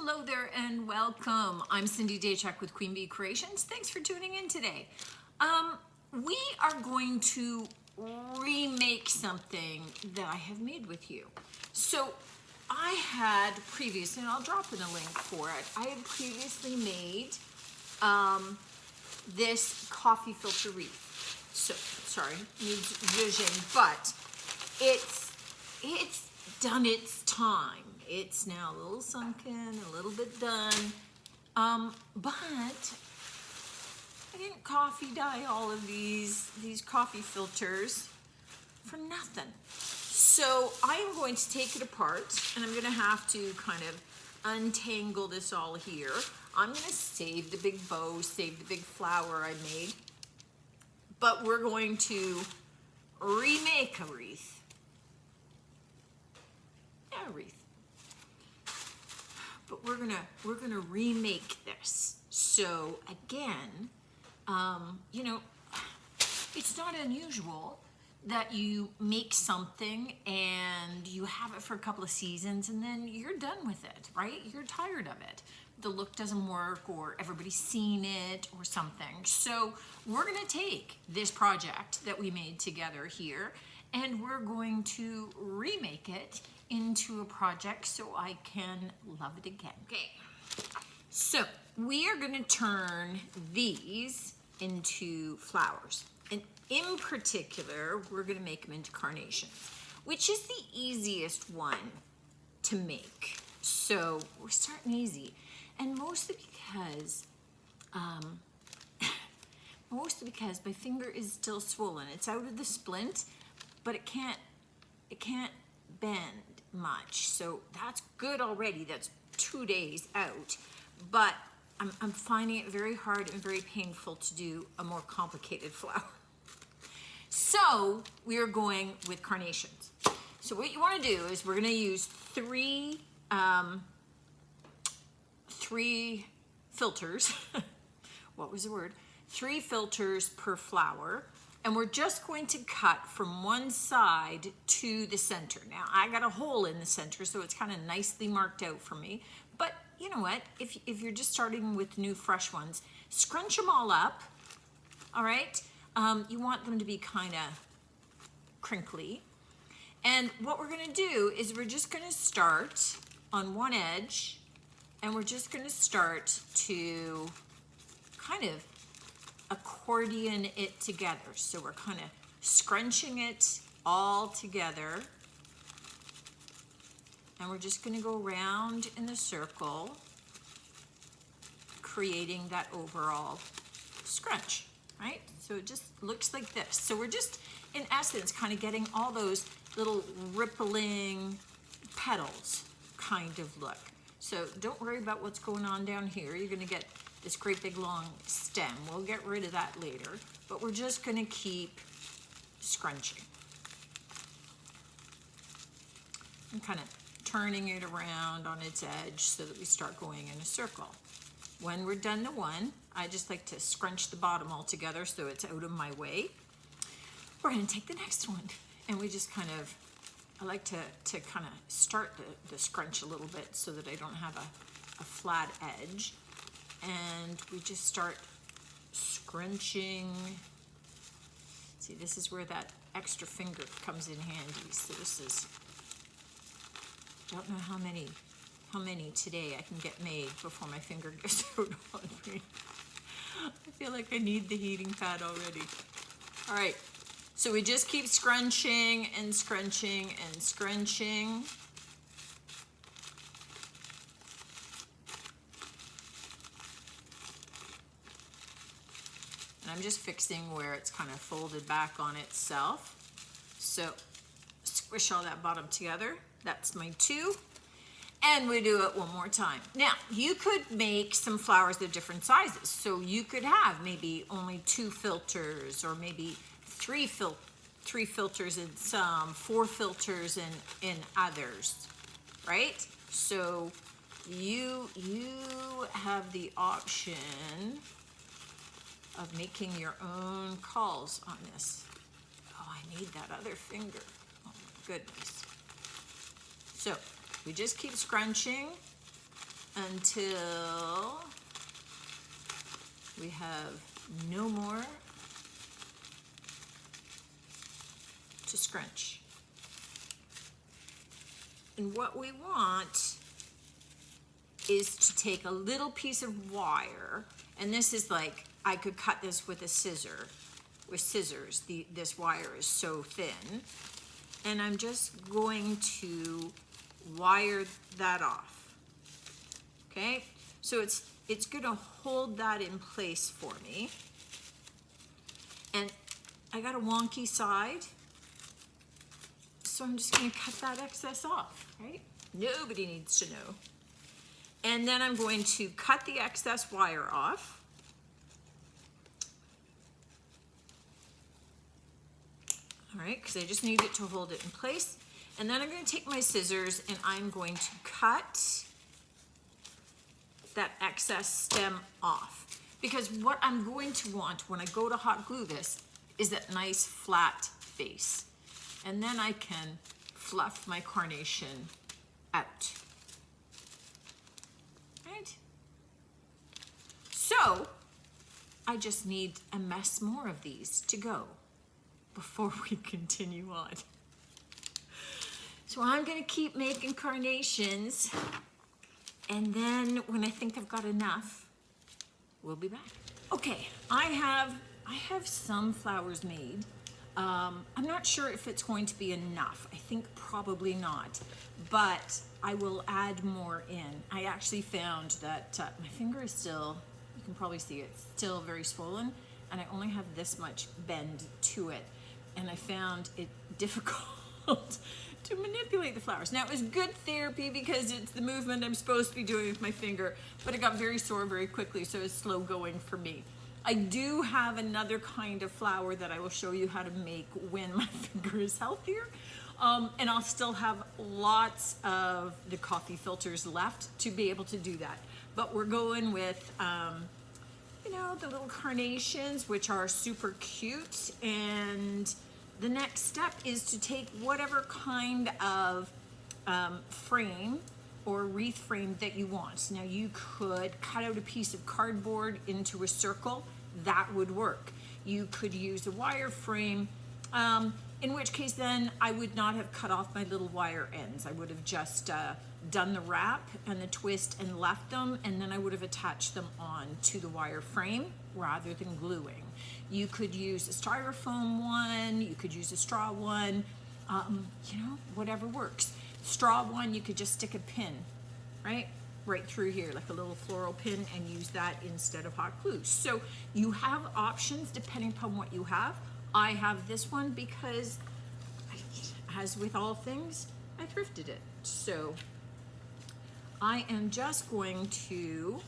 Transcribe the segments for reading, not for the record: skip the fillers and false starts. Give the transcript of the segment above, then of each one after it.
Hello there and welcome. I'm Cindy Daychuk with Queen Bee Creations. Thanks for tuning in today. We are going to remake something that I have made with you. So I had previously, and I'll drop in a link for it, I had previously made this coffee filter wreath. So, sorry, needs zhuzhing, but it's done its time. It's now a little sunken, a little bit done, but I didn't coffee dye all of these coffee filters for nothing. So I'm going to take it apart, and I'm gonna have to kind of untangle this all here. I'm gonna save the big bow, save the big flower I made, but we're going to remake a wreath. Yeah, a wreath. But we're gonna remake this. So again, you know, it's not unusual that you make something and you have it for a couple of seasons and then you're done with it, right? You're tired of it. The look doesn't work, or everybody's seen it or something. So we're gonna take this project that we made together here and we're going to remake it into a project so I can love it again. Okay, so we are gonna turn these into flowers. And in particular, we're gonna make them into carnations, which is the easiest one to make. So we're starting easy. And mostly because my finger is still swollen. It's out of the splint, but it can't bend much. So that's good already. That's 2 days out. But I'm finding it very hard and very painful to do a more complicated flower. So we are going with carnations. So what you want to do is we're going to use three filters. What was the word? 3 filters per flower. And we're just going to cut from one side to the center. Now I got a hole in the center, so it's kind of nicely marked out for me. But you know what? If you're just starting with new fresh ones, scrunch them all up, all right? You want them to be kind of crinkly. And what we're gonna do is we're just gonna start on one edge, and we're just gonna start to kind of accordion it together. So we're kind of scrunching it all together, and we're just going to go around in the circle, creating that overall scrunch, right? So it just looks like this. So we're just, in essence, kind of getting all those little rippling petals kind of look. So don't worry about what's going on down here. You're going to get this great big long stem. We'll get rid of that later, but we're just gonna keep scrunching and kind of turning it around on its edge so that we start going in a circle. When we're done to one, I just like to scrunch the bottom all together so it's out of my way. We're gonna take the next one, and we just kind of, I like to kind of start the scrunch a little bit so that I don't have a flat edge. And we just start scrunching. See, this is where that extra finger comes in handy. So this is, don't know how many today I can get made before my finger gets out on me. I feel like I need the heating pad already. All right, so we just keep scrunching and scrunching and scrunching. I'm just fixing where it's kind of folded back on itself. So squish all that bottom together. That's my 2. And we do it one more time. Now, you could make some flowers of different sizes. So you could have maybe only 2 filters, or maybe 3 filters in some, 4 filters in others, right? So you have the option of making your own calls on this. Oh, I need that other finger. Oh my goodness. So we just keep scrunching until we have no more to scrunch. And what we want is to take a little piece of wire, and this is like, I could cut this with a scissor, with scissors. This wire is so thin, and I'm just going to wire that off. Okay, so it's gonna hold that in place for me. And I got a wonky side, so I'm just gonna cut that excess off, right? Nobody needs to know. And then I'm going to cut the excess wire off. All right, because I just need it to hold it in place. And then I'm going to take my scissors and I'm going to cut that excess stem off. Because what I'm going to want when I go to hot glue this is that nice flat base. And then I can fluff my carnation out. Right? So I just need a mess more of these to go before we continue on. So I'm gonna keep making carnations, and then when I think I've got enough, we'll be back. Okay, I have some flowers made. I'm not sure if it's going to be enough. I think probably not, but I will add more in. I actually found that my finger is still, you can probably see it's still very swollen, and I only have this much bend to it. And I found it difficult to manipulate the flowers. Now, it was good therapy because it's the movement I'm supposed to be doing with my finger, but it got very sore very quickly, so it's slow going for me. I do have another kind of flower that I will show you how to make when my finger is healthier. And I'll still have lots of the coffee filters left to be able to do that. But we're going with you know, the little carnations, which are super cute. And the next step is to take whatever kind of frame or wreath frame that you want. Now you could cut out a piece of cardboard into a circle, that would work. You could use a wire frame, in which case then I would not have cut off my little wire ends. I would have just done the wrap and the twist and left them, and then I would have attached them on to the wire frame rather than gluing. You could use a styrofoam one, you could use a straw one, you know, whatever works. Straw one, you could just stick a pin, right through here, like a little floral pin, and use that instead of hot glue. So you have options depending upon what you have. I have this one because, as with all things, I thrifted it. So I am just going to,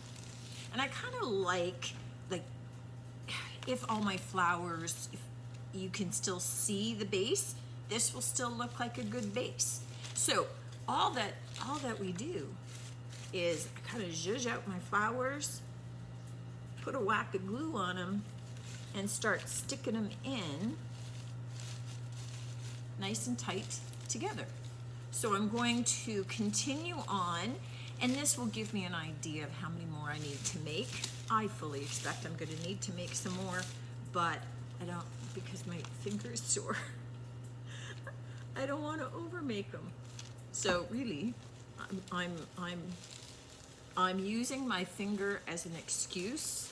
and I kind of like if all my flowers, if you can still see the base, this will still look like a good base. So all that we do is I kind of zhuzh out my flowers, put a whack of glue on them, and start sticking them in nice and tight together. So I'm going to continue on, and this will give me an idea of how many more I need to make. I fully expect I'm going to need to make some more, but I don't, because my finger's sore. I don't want to overmake them. So really, I'm using my finger as an excuse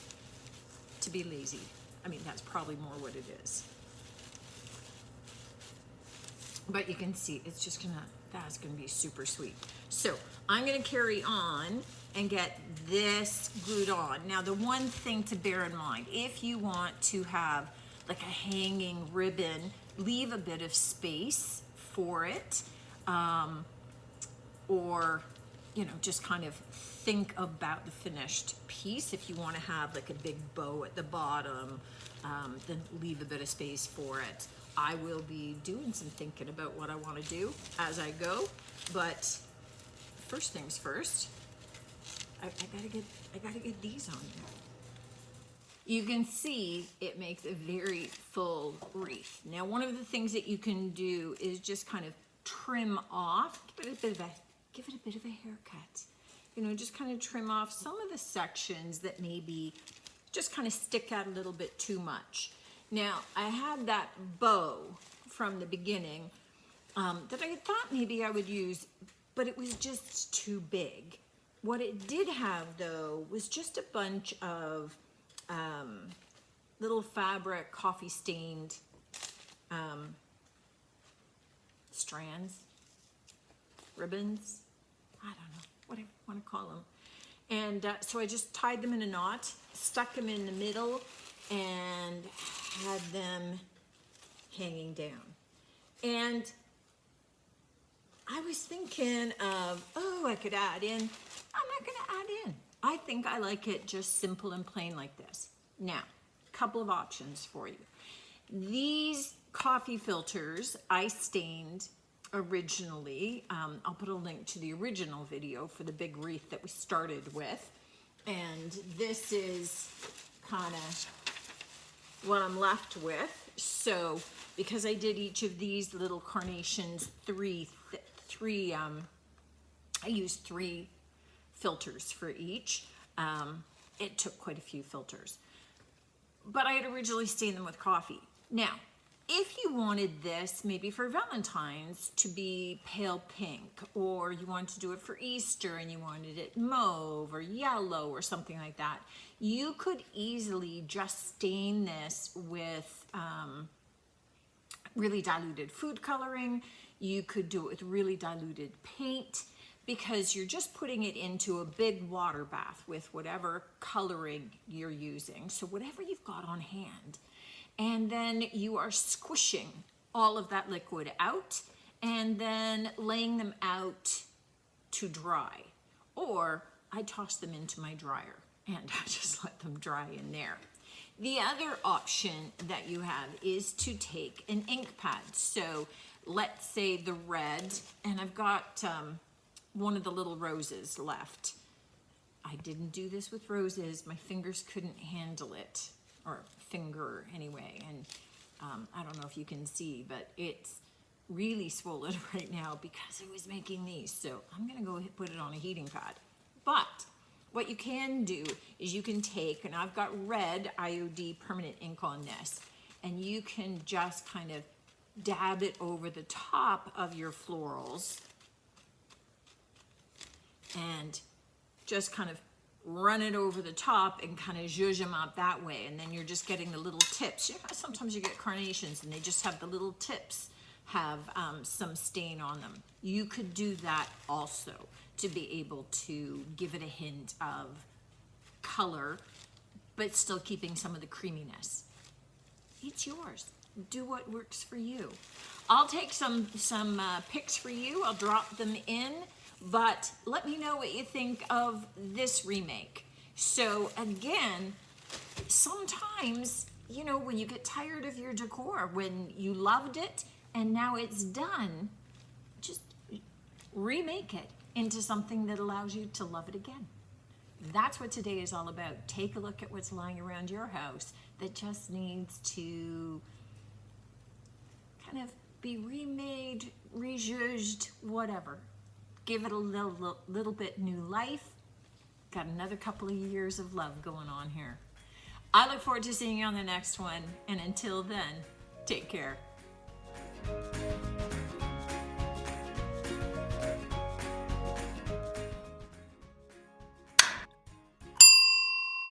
to be lazy. I mean, that's probably more what it is. But you can see, it's just that's gonna be super sweet. So I'm gonna carry on and get this glued on. Now, the one thing to bear in mind, if you want to have like a hanging ribbon, leave a bit of space for it, or, you know, just kind of think about the finished piece. If you want to have like a big bow at the bottom, then leave a bit of space for it. I will be doing some thinking about what I want to do as I go, but first things first, I gotta get these on there. You can see it makes a very full wreath. Now, one of the things that you can do is just kind of trim off, give it a bit of a haircut. you know, just kind of trim off some of the sections that maybe just kind of stick out a little bit too much. Now, I had that bow from the beginning that I thought maybe I would use, but it was just too big. What it did have, though, was just a bunch of little fabric, coffee-stained strands, ribbons, I don't know, what I want to call them. And so I just tied them in a knot, stuck them in the middle, and had them hanging down. And I was thinking of, oh, I could add in. I'm not going to add in. I think I like it just simple and plain like this. Now, a couple of options for you. These coffee filters I stained originally. I'll put a link to the original video for the big wreath that we started with. And this is kind of what I'm left with. So because I did each of these little carnations, I used 3 filters for each. It took quite a few filters, but I had originally stained them with coffee. Now, if you wanted this maybe for Valentine's to be pale pink, or you wanted to do it for Easter and you wanted it mauve or yellow or something like that, you could easily just stain this with really diluted food coloring. You could do it with really diluted paint, because you're just putting it into a big water bath with whatever coloring you're using. So whatever you've got on hand. And then you are squishing all of that liquid out and then laying them out to dry. Or I toss them into my dryer and I just let them dry in there. The other option that you have is to take an ink pad. So let's say the red, and I've got one of the little roses left. I didn't do this with roses. My fingers couldn't handle it, or finger anyway. And I don't know if you can see, but it's really swollen right now because I was making these. So I'm gonna go put it on a heating pad. But what you can do is you can take, and I've got red IOD permanent ink on this, and you can just kind of dab it over the top of your florals and just kind of run it over the top and kind of zhuzh them up that way. And then you're just getting the little tips. You know, sometimes you get carnations and they just have the little tips have some stain on them. You could do that also to be able to give it a hint of color, but still keeping some of the creaminess. It's yours. Do what works for you. I'll take some pics for you. I'll drop them in, but let me know what you think of this remake. So again, sometimes, you know, when you get tired of your decor, when you loved it and now it's done, just remake it into something that allows you to love it again. That's what today is all about. Take a look at what's lying around your house that just needs to kind of be remade, rejudged, whatever. Give it a little bit new life. Got another couple of years of love going on here. I look forward to seeing you on the next one. And until then, take care.